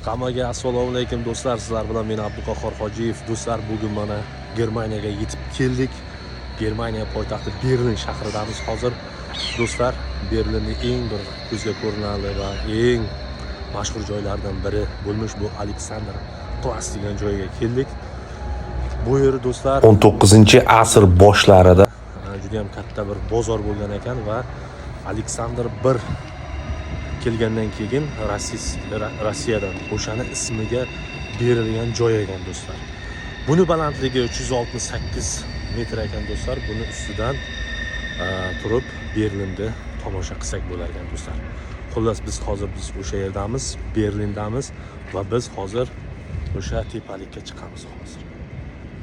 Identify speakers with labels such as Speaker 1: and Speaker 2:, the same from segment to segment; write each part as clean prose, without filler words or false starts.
Speaker 1: Hammaga assalomu alaykum do'stlar, sizlar bilan men Abduqahhor Hojiyev. Do'stlar, bugun mana Germaniyaga yetib keldik. Germaniya poytaxti Berlin shahridamiz hozir. Do'stlar, Berlinning eng bir ko'zga ko'rinarli va eng mashhur joylaridan biri bo'lmish bu Alexanderplatz degan joyga keldik. Bu yer do'stlar 19-asr boshlarida juda ham katta bir bozor bo'lgan ekan va Alexander I kelgandan keyin Rossiyadan o'shani ismiga berilgan joy ekan do'stlar. Buni balandligi 368 metr ekan do'stlar. Buni ustidan turib Berlinda tomosha qilsak bo'lar ekan do'stlar. Xullas biz hozir o'sha yerdamiz, Berlindamiz va biz hozir o'sha tepalikka chiqamiz hozir.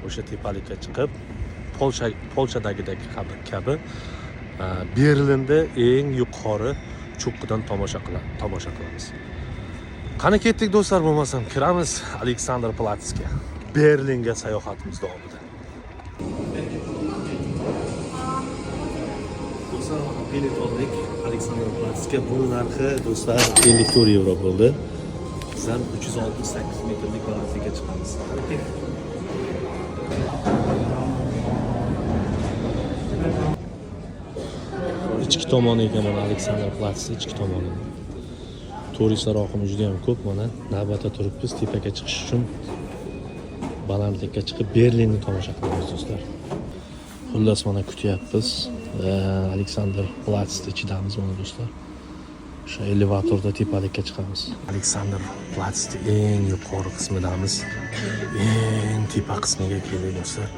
Speaker 1: O'sha tepalikka chiqib Polshadagidagi kabi Berlinda eng yuqori cho'qqidan tomosha qilamiz. Qani ketdik do'stlar, bo'lmasam kiramiz Alexanderplatzga. Berlinga sayohatimiz davomida. Do'stlar, bilet oldik Alexanderplatzga. Bu narxi do'stlar 54 yevro bo'ldi. Bizlar 368 metrlik balandlikka chiqamiz. İchki tomoni ekan mana Alexanderplatz ichki tomoni. Turistlar oqimi juda ham ko'p. Mana navbatda turibmiz tepaga chiqish uchun. Balandlikka chiqib Berlinni tomosha qilamiz do'stlar. Xullas mana kutyapmiz. Alexanderplatz ichidamiz mana do'stlar. O'sha elevatorda tepalikka chiqamiz. Alexanderplatzning eng yuqori qismidamiz. Eng tepa qismiga keldik do'stlar.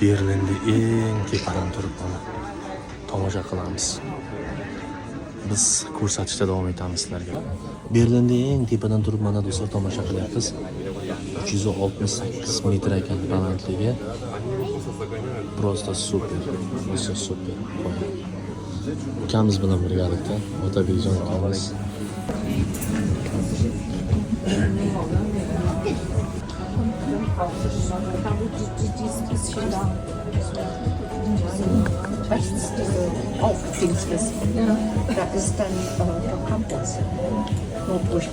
Speaker 1: Berlinda eng tepadan turib mana tomosha qilamiz. Biz ko'rsatishda davom etamiz sizlarga. Berlinda eng tepadan turib mana do'stlar tomosha qilyapmiz. 368 metr ekan balandligi. Просто super. Все super. Ukamiz bilan birgalikda Otabekjon ukamiz.
Speaker 2: Rechts diese aufgepflanztes. Ja. Da ist dann der Campus. Nur durch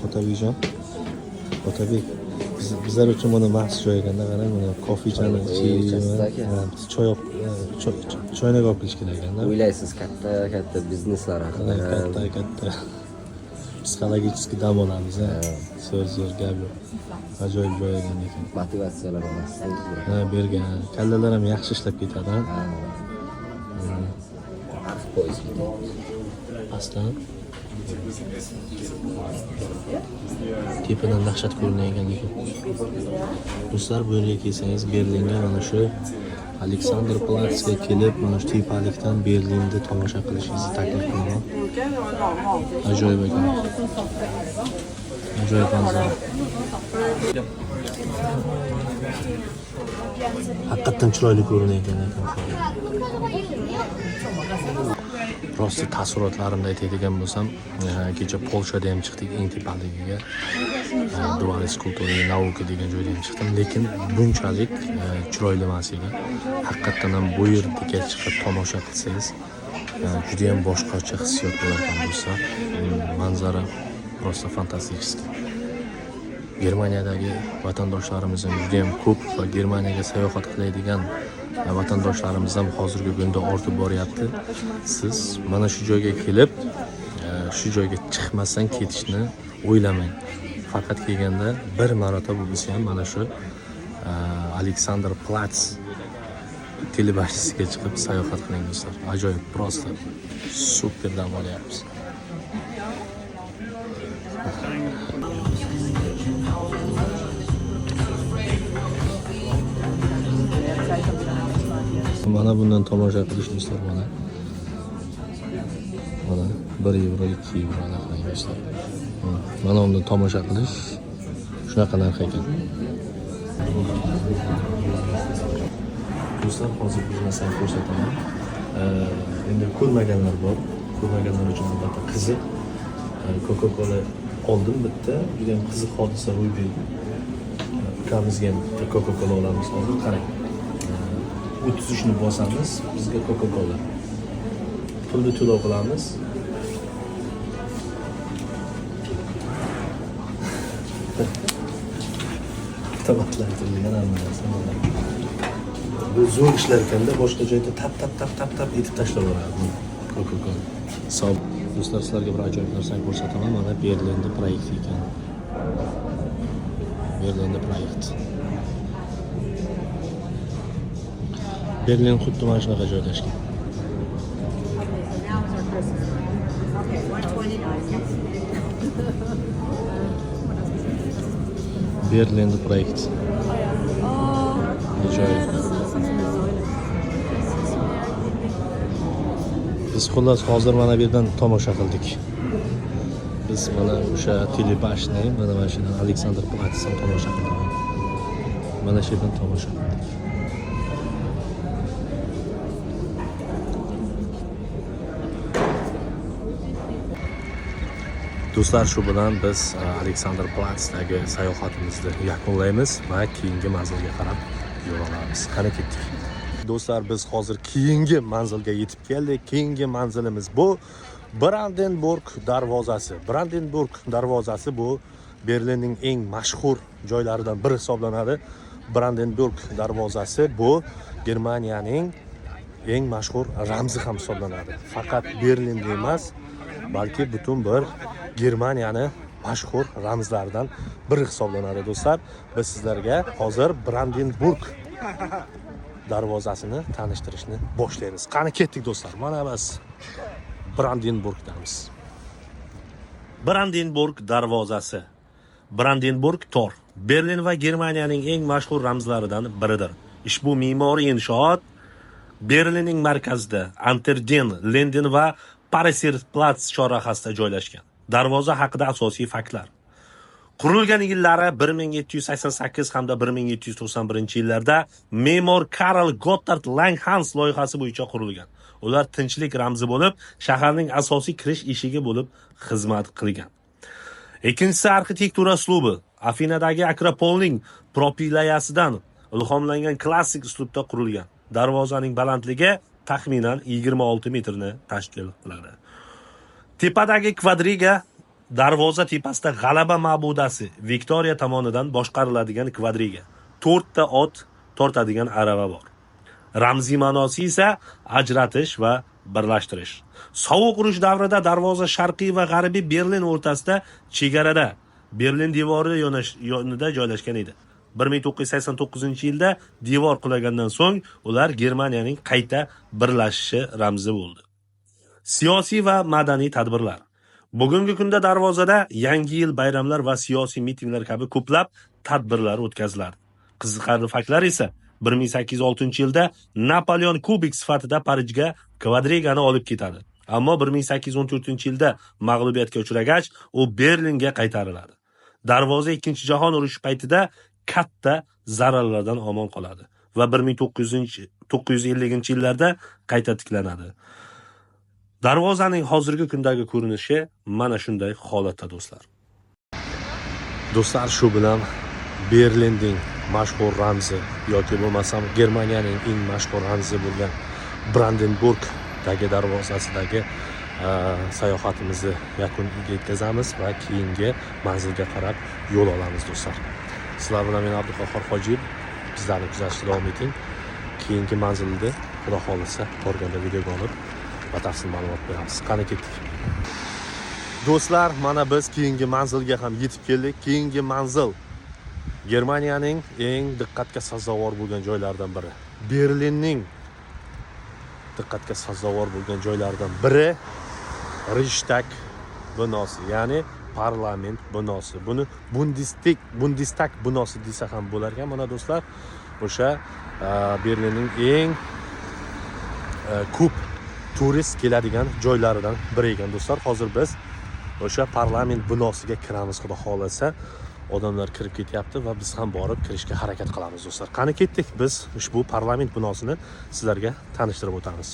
Speaker 1: Otabekjon. Otabek. Bizlar uchun mana maxsus joy ekanda, qarang, mana kofechani ichib, choynak olib kelish kerak ekanda.
Speaker 3: O'ylaysiz katta bizneslar haqida.
Speaker 1: Katta. Psixologik dam olamiz, so'z gap yo'q. Ajoyib joy ekan.
Speaker 3: Motivatsiyalar olasizmi?
Speaker 1: Ha, bergan. Kallalar ham yaxshi ishlab ketadi.
Speaker 3: Poyezd.
Speaker 1: Aslan. Tepadan dahshat ko'rinayotgan ekan. Do'stlar, bu yerga kelsangiz Berlinga mana shu Alexanderplatzga kelib, mana shu tepalikdan Berlinda tomosha qilishingizni taklif qilaman. Ajoyib ekan. Ajoyib manzara. Haqiqatan chiroyli ko'rinayotgan ekan. Rosti taassurotlarimni aytadigan bo'lsam, kecha Polshada ham chiqdik eng tepaligiga. Dvoris kulturiy nauka degan joyda ham chiqdim, lekin bunchalik chiroyli emas edi. Haqiqatan ham bu yerga chiqib tomosha qilsangiz, juda ham boshqacha hissiyot bo'lar ekan do'stlar. Manzara rosti fantastik. Germaniyadagi vatandoshlarimiz ham juda ham ko'p va Germaniyaga sayohat qiladigan vatandoshlarimiz ham hozirgi kunda ortib boryapti. Siz mana shu joyga kelib, shu joyga chiqmasdan ketishni o'ylamang. Faqat kelganda bir marotaba bo'lsa ham mana shu Alexanderplatz telebashisiga chiqib sayohat qiling do'stlar. Ajoyib, просто super dam olyapmiz. Mana bundan tomosha qilish do'stlar mana. Mana 1 yevro, 2 yevro narxi do'stlar. Mana undan tomosha qilish shunaqa narx ekan. Do'stlar, hozir bir narsani ko'rsataman. Endi ko'rmaganlar bor. Ko'rmaganlar uchun albatta qiziq. Coca-Cola oldim bitta, juda ham qiziq hodisa ro'y berdi. Ukamizga ham bitta Coca-Cola olamiz hozir. Qarang. 33 ni bosamiz, bizga Coca-Cola. Pulni to'lov qilamiz. avtomatlantirilgan hammasi. Bu zo'r ishlar ekanda, boshqa joyda tap etib tashlaveradi. Ko'k. Sog'. Do'stlar, sizlarga bir ajoyib narsani ko'rsataman. Mana Berlinda proyekt ekan. Berlinda proyekt. Berlin xuddi mana shunaqa joylashgan.
Speaker 2: Okay, 129.
Speaker 1: Berlinda proyekt. Ajoyib. Biz xullas hozir mana bu yerdan tomosha qildik. Biz mana o'sha telebashni, mana shu Aleksandr Platsdan tomosha qildik. Mana shu yerdan tomosha qildik. Do'stlar, shu bilan biz Aleksandr Platsdagi sayohatimizni yakunlaymiz va keyingi manzilga qarab yo'l olamiz. Qani ketdik. Do'stlar, biz hozir keyingi manzilga yetib keldik. Keyingi manzilimiz bu Brandenburg darvozasi. Brandenburg darvozasi bu Berlinning eng mashhur joylaridan biri hisoblanadi. Brandenburg darvozasi bu Germaniyaning eng mashhur ramzi ham hisoblanadi. Faqat Berlinda emas, balki butun bir Germaniyani mashhur ramzlaridan biri hisoblanadi do'stlar. Biz sizlarga hozir Brandenburg darvozasini tanishtirishni boshlaymiz. Qani ketdik do'stlar. Mana biz Brandenburgdamiz. Brandenburg darvozasi. Brandenburg tor. Berlin va Germaniyaning eng mashhur ramzlaridan biridir. Ushbu me'moriy inshoot Berlinning markazida Unter den Linden va Parisierplatz chorrahasida joylashgan. Darvoza haqida asosiy faktlar. Qurilgan yillari 1788 hamda 1791-yillarda me'mor Karl Gotthard Langhans loyihasi bo'yicha qurilgan. Ular tinchlik ramzi bo'lib, shaharning asosiy kirish eshigi bo'lib xizmat qilgan. Ikkinchisi arxitektura uslubi. Afinadagi Akropolning propilayasidan ilhomlangan klassik uslubda qurilgan. Darvozaning balandligi taxminan 26 metrni tashkil qiladi. Tepadagi kvadriga, darvoza tepasida g'alaba ma'budasi Viktoriya tomonidan boshqariladigan kvadriga, 4 ta ot tortadigan arava bor. Ramziy ma'nosi esa ajratish va birlashtirish. Sovuq urush davrida darvoza sharqiy va g'arbiy Berlin o'rtasida chegarada Berlin devori yonida joylashgan edi. 1989-yilda devor qulagandan so'ng ular Germaniyaning qayta birlashishi ramzi bo'ldi. Siyosiy va madaniy tadbirlar. Bugungi kunda darvozada yangi yil bayramlar va siyosiy mitinglar kabi ko'plab tadbirlar o'tkaziladi. Qiziqarli faktlar esa 1806-yilda Napoleon kubik sifatida Parijga kvadrigani olib ketadi. Ammo 1814-yilda mag'lubiyatga uchragach, u Berlinga qaytariladi. Darvoza 2-jahon urushi paytida katta zararlardan omon qoladi va 1950-yillarda qayta tiklanadi. Darvozaning hozirgi kundagi ko'rinishi mana shunday holatda do'stlar. Do'stlar, shu bilan Berlinning mashhur ramzi yoki bo'lmasam Germaniyaning eng mashhur ramzi bo'lgan Brandenburgdagi darvozasidagi sayohatimizni yakuniga yetkazamiz va keyingi manzilga qarab yo'l olamiz do'stlar. Sizlar bilan men Abduqahhor Hojiyev. Bizlarni kuzatishda davom eting. Keyingi manzilda xudo xolisa borganda videoga olib batafsil ma'lumot beramiz. Qani ketdik. Do'stlar, mana biz keyingi manzilga ham yetib keldik. Keyingi manzil Germaniyaning eng diqqatga sazovor bo'lgan joylaridan biri. Berlinning diqqatga sazovor bo'lgan joylaridan biri Reichstag binosi, ya'ni parlament binosi. Buni Bundestag binosi desa ham bo'lar ekan. Mana do'stlar, o'sha Berlinning eng ko'p turist keladigan joylaridan biri ekan do'stlar. Hozir biz o'sha parlament binosiga kiramiz, xudo xolasa. Odamlar kirib ketyapti va biz ham borib kirishga harakat qilamiz do'stlar. Qani ketdik, biz ushbu parlament binosini sizlarga tanishtirib o'tamiz.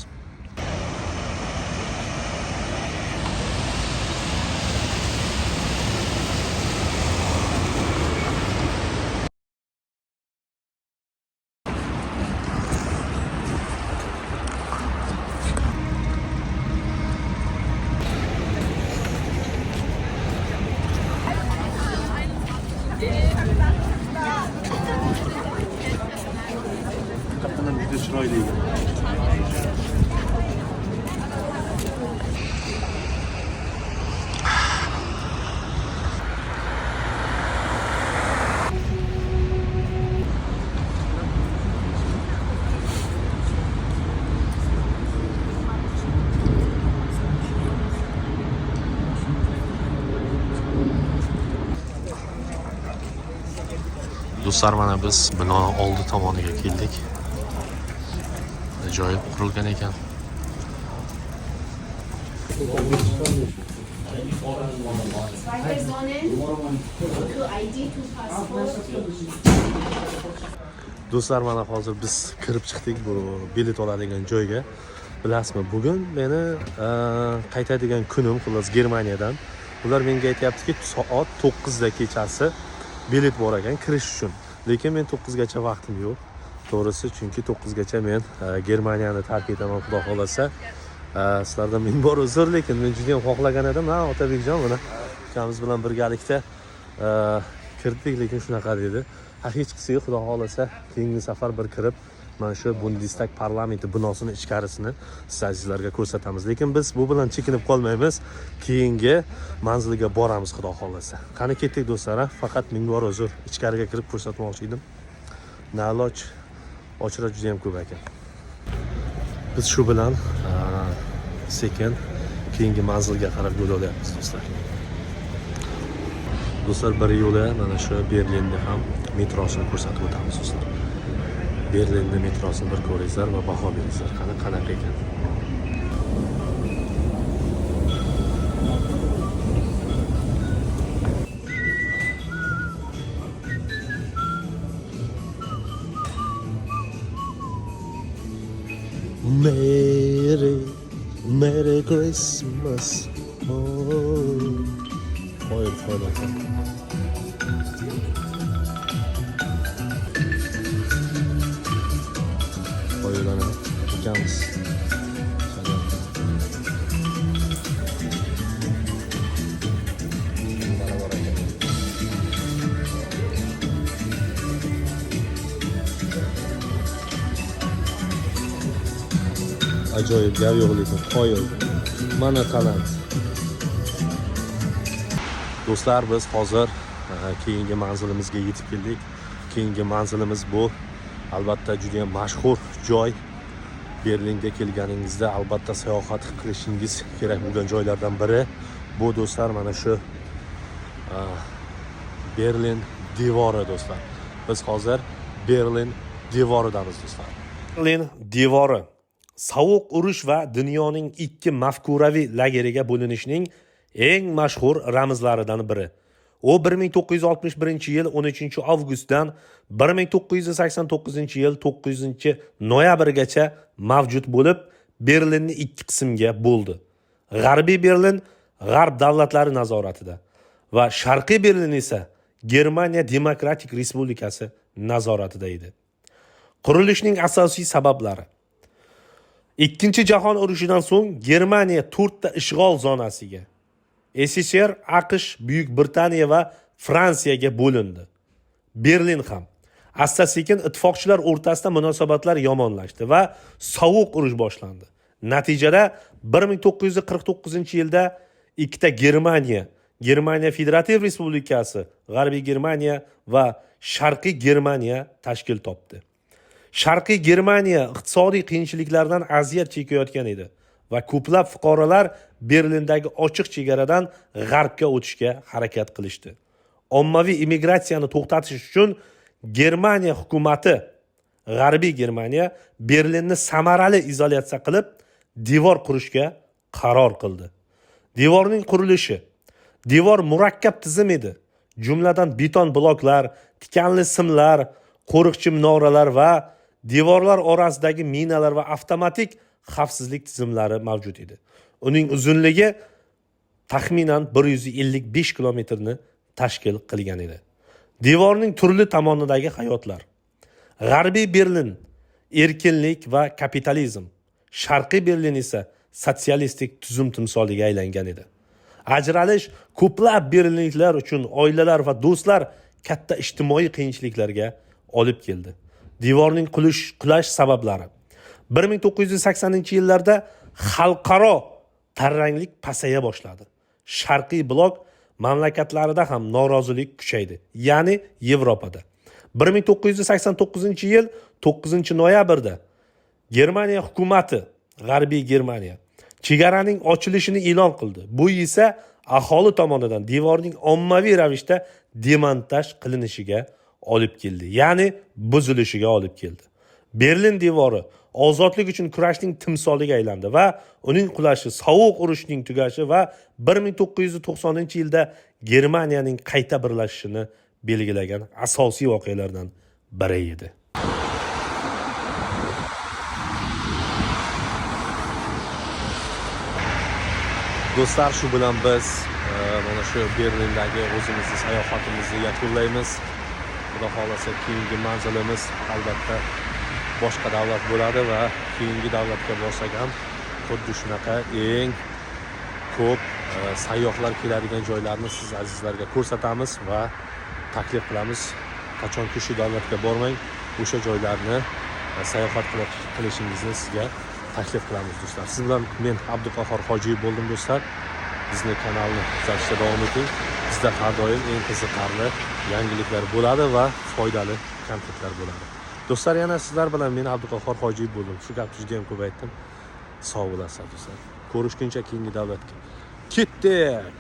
Speaker 1: chiroyli ekan. Do'stlar, mana biz bino oldi tomoniga keldik. Ajoyib qurilgan ekan.
Speaker 4: Zweite Sonnen, für ID, für Passport.
Speaker 1: Do'stlar, mana hozir biz kirib chiqdik bu bilet oladigan joyga. Bilasizmi, bugun meni qaytadigan kunim, xullas Germaniyadan. Ular menga aytayaptiki, soat 9 da kechasi bilet bor ekan kirish uchun. Lekin men 9 gacha vaqtim yo'q. To'g'risi, chunki 9 gacha men Germaniyani tark etaman, xudo xolasa. Sizlardan ming bor uzr, lekin men juda ham xohlagan edim. Ha, Otabekjon, mana ukamiz bilan birgalikda kirdik, lekin shunaqa dedi. Hech qisi xudo xolasa keyingi safar bir kirib mana shu Bundestag parlamenti binosini ichkarisini sizlarga ko'rsatamiz. Lekin biz bu bilan chekinib qolmaymiz. Keyingi manzilga boramiz xudo xolasa. Qani ketdik do'stlar, faqat ming bor uzr. Ichkariga kirib ko'rsatmoqchi edim. Naloj ochra juda ham ko'p ekan. Biz shu bilan sekin keyingi manzilga qarab yo'l olyapmiz do'stlar. Do'stlar, bir yo'la mana shu Berlinda ham metrosini ko'rsatib o'tamiz do'stlar. Berlinda metrosini bir ko'ringizlar va baho beringizlar. Qanaqa ekan. Merry Christmas. Hayır. Koyulana bakacağız. Ajoyib gap yo'q, lekin qoyil. Mana talant. Do'stlar, biz hozir keyingi manzilimizga yetib keldik. Keyingi manzilimiz bu. Albatta juda ham mashhur joy. Berlinga kelganingizda albatta sayohat qilishingiz kerak bo'lgan joylardan biri. Bu do'stlar, mana shu Berlin devori do'stlar. Biz hozir Berlin devoridamiz do'stlar. Berlin devori sovuq urush va dunyoning ikki mafkuraviy lageriga bo'linishning eng mashhur ramzlaridan biri. U 1961-yil 13-avgustdan 1989-yil 9-noyabrgacha mavjud bo'lib, Berlinni ikki qismga bo'ldi. G'arbiy Berlin G'arb davlatlari nazoratida va Sharqiy Berlin esa Germaniya Demokratik Respublikasi nazoratida edi. Qurilishning asosiy sabablari: Ikkinchi jahon urushidan so'ng Germaniya 4 ta ishg'ol zonasiga, SSR, AQSh, Buyuk Britaniya va Fransiyaga bo'lindi. Berlin ham asta-sekin ittifoqchilar o'rtasida munosabatlar yomonlashdi va sovuq urush boshlandi. Natijada 1949-yilda ikkita Germaniya Federativ Respublikasi, G'arbiy Germaniya va Sharqiy Germaniya tashkil topdi. Sharqiy Germaniya iqtisodiy qiyinchiliklardan aziyat chekayotgan edi va ko'plab fuqarolar Berlindagi ochiq chegaradan g'arbga o'tishga harakat qilishdi. Ommaviy immigratsiyani to'xtatish uchun Germaniya hukumati, G'arbiy Germaniya Berlinni samarali izolyatsiya qilib, devor qurishga qaror qildi. Devorning qurilishi: devor murakkab tizim edi. Jumladan beton bloklar, tikanli simlar, qo'riqchi minoralar va devorlar orasidagi minalar va avtomatik xavfsizlik tizimlari mavjud edi. Uning uzunligi taxminan 155 kilometrni tashkil qilgan edi. Devorning turli tomonidagi hayotlar: G'arbiy Berlin erkinlik va kapitalizm, Sharqiy Berlin esa sotsialistik tuzum timsoliga aylangan edi. Ajralish ko'plab berlinliklar uchun oilalar va do'stlar katta ijtimoiy qiyinchiliklarga olib keldi. Devorning qulash sabablari: 1980-yillarda xalqaro tarranglik pasaya boshladi. Sharqiy blok mamlakatlarida ham norozilik kuchaydi, ya'ni Yevropada. 1989-yil 9-noyabrda Germaniya hukumati, G'arbiy Germaniya chegaraning ochilishini e'lon qildi. Bu esa aholi tomonidan devorning ommaviy ravishda demontaj qilinishiga olib keldi, ya'ni buzilishiga olib keldi. Berlin devori ozodlik uchun kurashning timsoliga aylandi va uning qulashi sovuq urushning tugashi va 1990-yilda Germaniyaning qayta birlashishini belgilagan asosiy voqealardan biri edi. Do'stlar, shu bilan biz mana shu Berlindagi o'zimizni sayohatimizni yakunlaymiz. Xudo xolasa keyingi manzilimiz albatta boshqa davlat bo'ladi va keyingi davlatga borsak ham xuddi shunaqa eng ko'p sayyohlar keladigan joylarni siz azizlarga ko'rsatamiz va taklif qilamiz. Qachonki shu davlatga bormang, o'sha joylarni sayohat qilishingizni sizga taklif qilamiz do'stlar. Siz bilan men Abduqahhor Hojiyev bo'ldim do'stlar. Bizni kanalni kuzatishda davom eting. Bizda har doim eng qiziqarli yangiliklar bo'ladi va foydali kontentlar bo'ladi. Do'stlar, yana sizlar bilan men Abduqahhor Hojiyev bo'ldim. Shu gapni juda ham ko'p aytdim. Sog' bo'lasiz do'stlar. Ko'rishguncha keyingi davlatga. Ketdik.